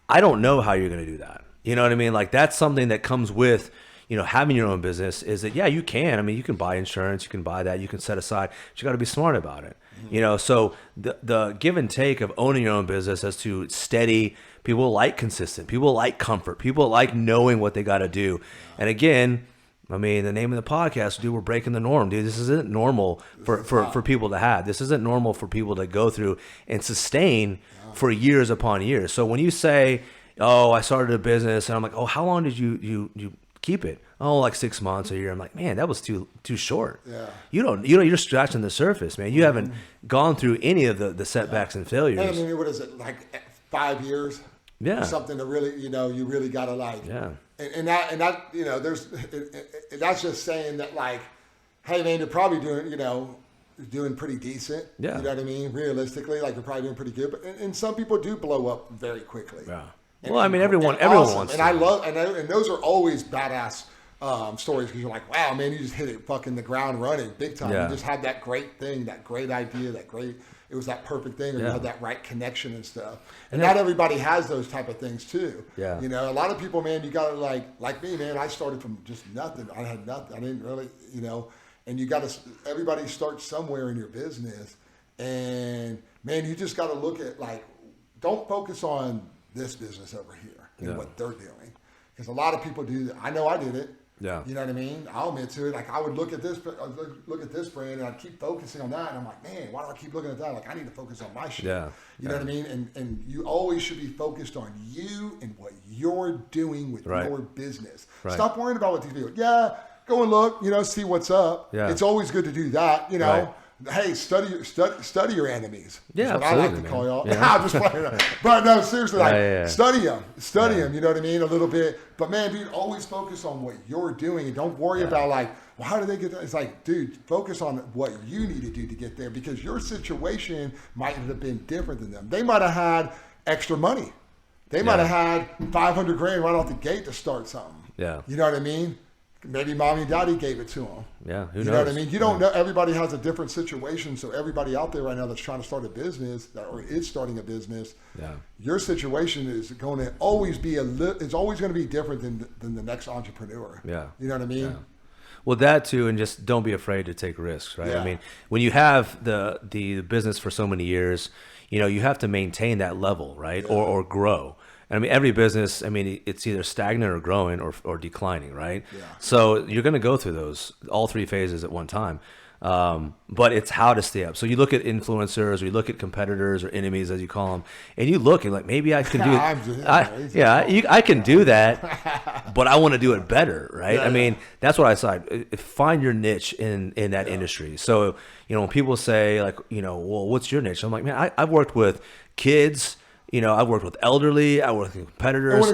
I don't know how you're going to do that. You know what I mean? Like that's something that comes with, you know, having your own business is that, yeah, you can. I mean, you can buy insurance, you can buy that, you can set aside, but you got to be smart about it. Mm-hmm. You know, so the give and take of owning your own business as to steady, people like consistent, people like comfort, people like knowing what they got to do. And again, I mean, the name of the podcast, dude, we're breaking the norm, dude. This isn't normal for people to have. This isn't normal for people to go through and sustain for years upon years. So when you say, oh, I started a business, and I'm like, oh, how long did you keep it? Oh, like 6 months, a year. I'm like, man, that was too short. Yeah. You're scratching the surface, man. You haven't gone through any of the setbacks and failures. I mean, what is it, like 5 years? Yeah. Something to really, you know, you really got to like. Yeah. And that, you know, that's just saying that, like, hey, man, you're probably doing pretty decent. Yeah. You know what I mean? Realistically, like, you're probably doing pretty good. But and some people do blow up very quickly. Yeah. Well, I mean, everyone wants to. And I love, and those are always badass stories because you're like, wow, man, you just hit it fucking the ground running big time. Yeah. You just had that great thing, that great idea, it was that perfect thing, or you had that right connection and stuff. And not everybody has those type of things too. Yeah. You know, a lot of people, man, you got to like me, man, I started from just nothing. I had nothing. I didn't really, you know, and you got to, everybody starts somewhere in your business. And man, you just got to look at like, don't focus on this business over here and what they're doing. Because a lot of people do that. I know I did it. Yeah. You know what I mean? I'll admit to it. Like I would look at this brand and I'd keep focusing on that. And I'm like, man, why do I keep looking at that? Like I need to focus on my shit. Yeah. You know what I mean? And you always should be focused on you and what you're doing with your business. Right. Stop worrying about what these people. Yeah, go and look. You know, see what's up. Yeah. It's always good to do that. You know. Right. Hey, study your enemies. Yeah, that's what absolutely, I like to call y'all. Yeah. I'm just playing. But no, seriously, like study them. Yeah. You know what I mean, a little bit. But man, dude, always focus on what you're doing, and don't worry about like, well, how do they get that? It's like, dude, focus on what you need to do to get there, because your situation might have been different than them. They might have had extra money. They might have had $500 grand right off the gate to start something. Yeah. You know what I mean? Maybe mommy and daddy gave it to them. Yeah, who knows? You know what I mean? You don't know. Everybody has a different situation. So everybody out there right now that's trying to start a business or is starting a business, your situation is going to always be it's always going to be different than the next entrepreneur. Yeah. You know what I mean? Yeah. Well, that too, and just don't be afraid to take risks, right? Yeah. I mean, when you have the business for so many years, you know, you have to maintain that level, right? Yeah. Or grow. And I mean, every business, I mean, it's either stagnant or growing or declining, right? Yeah. So you're going to go through all three phases at one time. But it's how to stay up. So you look at influencers, or you look at competitors or enemies, as you call them, and you look and like, maybe I can do I can do that, but I want to do it better, right? Yeah, I mean, that's what I said. Find your niche in that industry. So, you know, when people say like, you know, well, what's your niche? I'm like, man, I've worked with kids. You know, I've worked with elderly. I work with competitors. Well,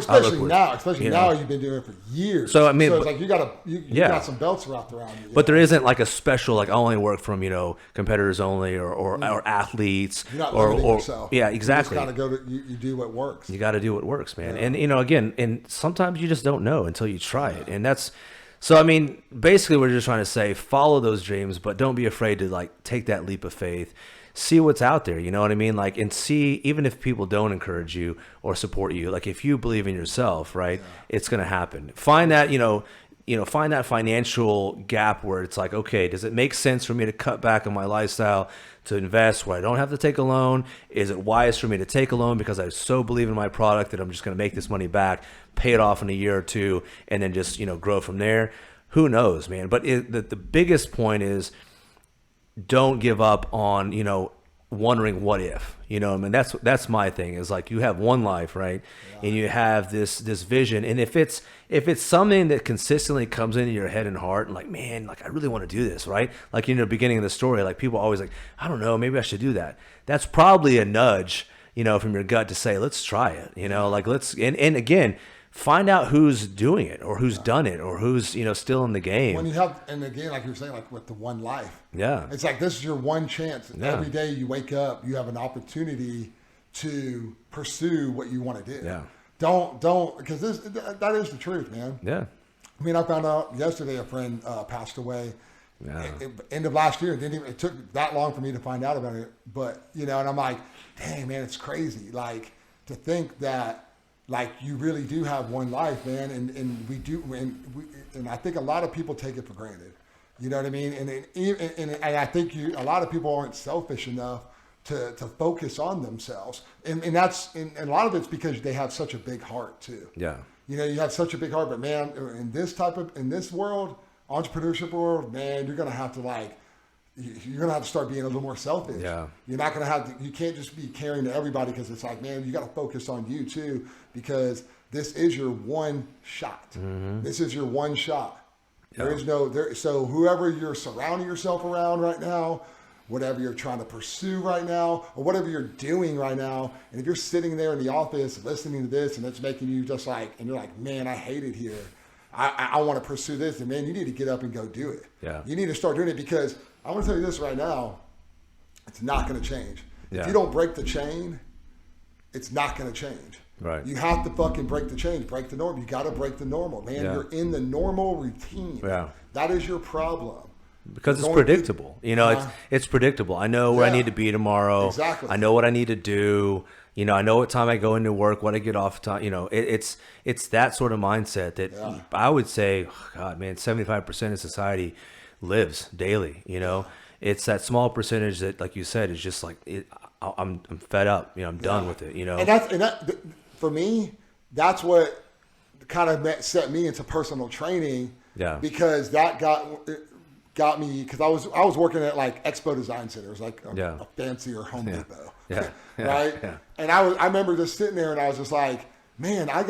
especially now, you've been doing it for years. So I mean, it's like you got some belts wrapped around you. But there isn't like a special, like I only work from, you know, competitors only or athletes. You're not limiting yourself. Yeah, exactly. You just gotta you do what works. You got to do what works, man. Yeah. And you know, again, and sometimes you just don't know until you try it, and that's. So I mean, basically, we're just trying to say, follow those dreams, but don't be afraid to like take that leap of faith. See what's out there, you know what I mean? Like, and see, even if people don't encourage you or support you, like if you believe in yourself, right, it's going to happen. Find that, find that financial gap where it's like, okay, does it make sense for me to cut back on my lifestyle to invest where I don't have to take a loan? Is it wise for me to take a loan because I so believe in my product that I'm just going to make this money back, pay it off in a year or two, and then just, you know, grow from there? Who knows, man? But the biggest point is, don't give up on, you know, wondering what if, you know, I mean, that's my thing is like, you have one life, right? Yeah. And you have this vision. And if it's something that consistently comes into your head and heart and like, man, like I really want to do this, right? Like in the beginning of the story, like people always like, I don't know, maybe I should do that. That's probably a nudge, you know, from your gut to say, let's try it, you know, like and again, find out who's doing it or who's done it or who's, you know, still in the game. When you have, and again, like you were saying, like with the one life. Yeah. It's like, this is your one chance. Yeah. Every day you wake up, you have an opportunity to pursue what you want to do. Yeah. Don't, because that is the truth, man. Yeah. I mean, I found out yesterday a friend passed away. Yeah. End of last year. It took that long for me to find out about it. But, you know, and I'm like, dang, man, it's crazy. Like, to think that, like, you really do have one life, man, and we do, and I think a lot of people take it for granted. You know what I mean? And I think a lot of people aren't selfish enough to focus on themselves, and a lot of it's because they have such a big heart too. Yeah. You know, you have such a big heart, but man, in this world, entrepreneurship world, man, you're gonna have to start being a little more selfish. Yeah. You're not going to have to, you can't just be caring to everybody, because it's like, man, you got to focus on you too, because this is your one shot. Mm-hmm. This is your one shot. Yeah. So whoever you're surrounding yourself around right now, whatever you're trying to pursue right now, or whatever you're doing right now, and if you're sitting there in the office listening to this and it's making you just like, and you're like, man, I hate it here. I want to pursue this, and man, you need to get up and go do it. Yeah. You need to start doing it, because I want to tell you this right now, it's not going to change. Yeah. If you don't break the chain, it's not going to change. Right. You have to fucking break the change, break the norm. You got to break the normal, man. Yeah. You're in the normal routine. Yeah. That is your problem. Because it's Going predictable. You know, it's predictable. I know where I Yeah. need to be tomorrow. Exactly. I know what I need to do. You know, I know what time I go into work, what I get off time. You know, it's that sort of mindset that I would say, oh, God, man, 75% of society lives daily. You know, it's that small percentage that, like you said, is just like I'm fed up. You know, I'm done with it. You know, and that for me, that's what kind of set me into personal training. Yeah. Because that got me, because I was working at like Expo Design Centers, like a fancier Home Depot. Yeah. Right. Yeah. And I remember just sitting there and I was just like, man, I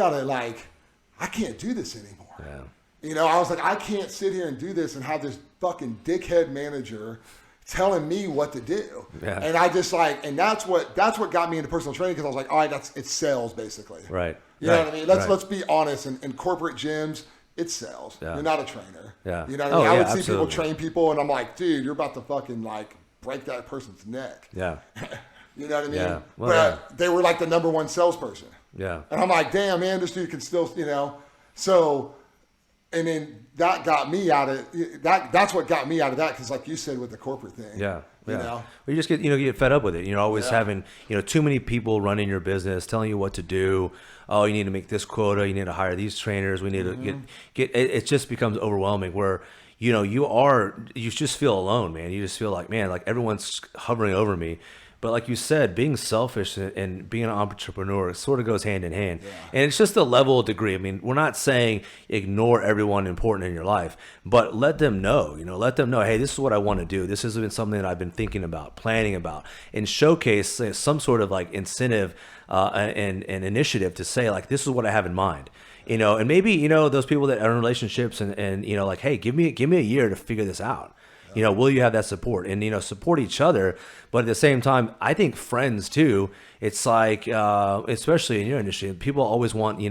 can't do this anymore. Yeah. You know, I was like, I can't sit here and do this and have this fucking dickhead manager telling me what to do. Yeah. And I just and that's what got me into personal training, because I was like, all right, it's sales basically. Right. You know what I mean? Let's be honest. In corporate gyms, it's sales. Yeah. You're not a trainer. Yeah. You know what I mean? I would see absolutely. people train people and I'm like, dude, you're about to fucking break that person's neck. Yeah. You know what I mean? Yeah. Well, but they were like the number one salesperson. Yeah. And I'm like, damn, man, this dude can still, you know. So, and then that got me out of that. That's what got me out of that, because, like you said, with the corporate thing. Yeah. You Yeah. know? Well, you just get fed up with it. You're always having, too many people running your business, telling you what to do. Oh, you need to make this quota. You need to hire these trainers. We need to get it just becomes overwhelming where, you just feel alone, man. You just feel like, man, like everyone's hovering over me. But like you said, being selfish and being an entrepreneur sort of goes hand in hand. Yeah. And it's just a level of degree. I mean, we're not saying ignore everyone important in your life, but let them know, hey, this is what I want to do. This has been something that I've been thinking about, planning about, and showcase some sort of incentive and initiative to say, this is what I have in mind. And maybe, those people that are in relationships and hey, give me a year to figure this out. Will you have that support and, support each other? But at the same time, I think friends too, it's like, especially in your industry, people always want,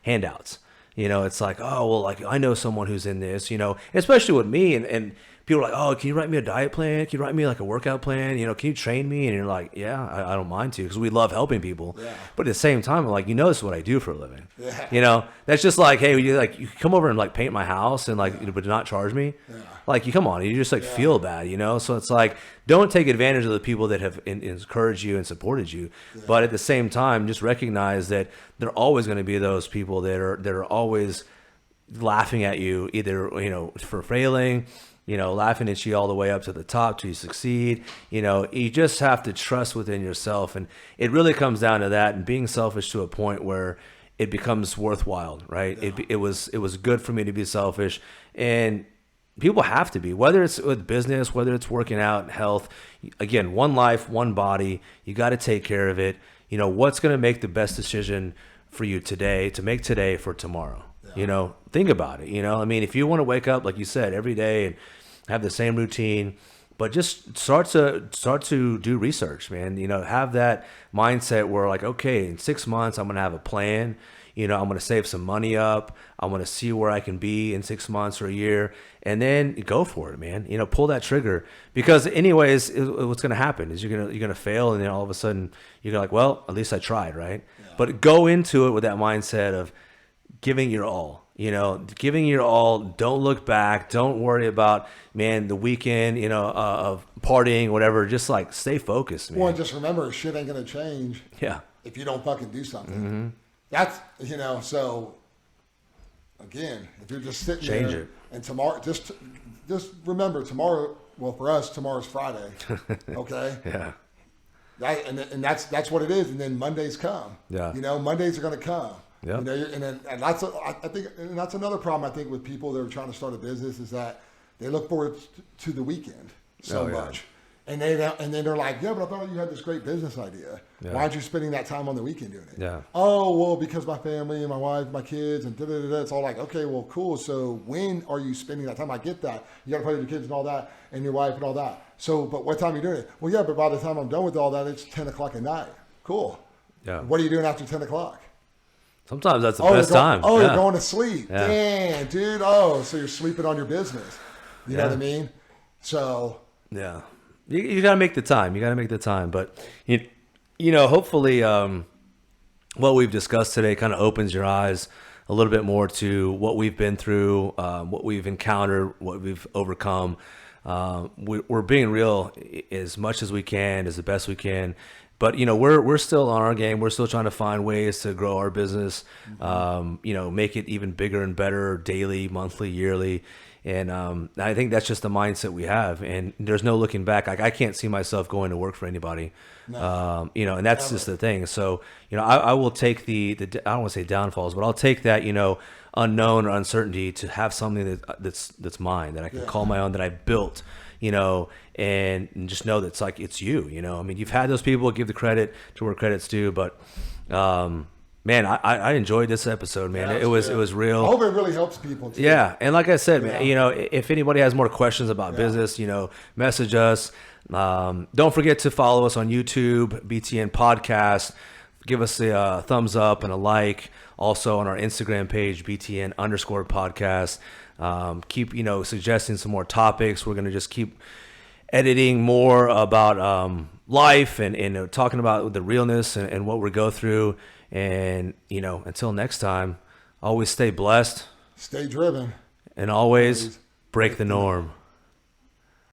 handouts. It's like, oh, well, I know someone who's in this, especially with me and people are like, oh, can you write me a diet plan? Can you write me a workout plan? Can you train me? And you're like, yeah, I don't mind to, because we love helping people. Yeah. But at the same time, I'm like, this is what I do for a living. Yeah. That's just like, hey, you come over and paint my house and but not charge me. Yeah. You come on, you just feel bad, So it's like, don't take advantage of the people that have encouraged you and supported you. Yeah. But at the same time, just recognize that there are always going to be those people that are always laughing at you, either, for failing, laughing at you all the way up to the top till you succeed. You just have to trust within yourself. And it really comes down to that, and being selfish to a point where it becomes worthwhile, right? Yeah. It was good for me to be selfish, and people have to be, whether it's with business, whether it's working out, health. Again, one life, one body. You got to take care of it. What's going to make the best decision for you today, to make today for tomorrow? Yeah. Think about it. If you want to wake up, like you said, every day and have the same routine, but just start to do research, man. Have that mindset where okay, in 6 months, I'm going to have a plan. I'm going to save some money up. I'm going to see where I can be in 6 months or a year, and then go for it, man. Pull that trigger, because anyways, what's going to happen is you're going to fail, and then all of a sudden you're like, well, at least I tried, right? Yeah. But go into it with that mindset of giving your all. Giving your all. Don't look back. Don't worry about, man, the weekend, of partying, whatever. Just stay focused, man. Well, just remember, shit ain't going to change. Yeah. If you don't fucking do something. Mm-hmm. That's, so again, if you're just sitting change there it. And tomorrow, just remember tomorrow, well, for us, tomorrow's Friday. Okay. Yeah. And that's what it is. And then Mondays come. Yeah. Mondays are going to come. Yeah. And that's I think, and that's another problem I think with people that are trying to start a business, is that they look forward to the weekend so much. And then they're like, yeah, but I thought you had this great business idea. Yeah. Why aren't you spending that time on the weekend doing it? Yeah. Oh, well, because my family and my wife, my kids, and da-da-da-da. It's all like, okay, well, cool. So when are you spending that time? I get that. You got to play with your kids and all that, and your wife and all that. So, but what time are you doing it? Well, yeah, but by the time I'm done with all that, it's 10 o'clock at night. Cool. Yeah. What are you doing after 10 o'clock? Sometimes that's the best time. Oh, you're going to sleep. Yeah. Damn, dude. Oh, so you're sleeping on your business. You know what I mean? So. Yeah. You got to make the time. But, hopefully what we've discussed today kind of opens your eyes a little bit more to what we've been through, what we've encountered, what we've overcome. We're being real as much as we can, as the best we can. But we're still on our game. We're still trying to find ways to grow our business. Make it even bigger and better daily, monthly, yearly. And I think that's just the mindset we have. And there's no looking back. Like, I can't see myself going to work for anybody. No. And that's just the thing. So I will take the I don't want to say downfalls, but I'll take that unknown or uncertainty to have something that's mine, that I can call my own, that I built. And just know that it's you. I mean, you've had those people, give the credit to where credit's due, but man, I enjoyed this episode, man. It was real. I hope it really helps people too. Yeah, and like I said, man, if anybody has more questions about business, message us. Don't forget to follow us on YouTube, BTN Podcast. Give us a thumbs up and a like. Also on our Instagram page, BTN_podcast. Keep suggesting some more topics. We're gonna just keep editing more about life and talking about the realness and what we go through. And until next time, always stay blessed, stay driven, and always break the norm.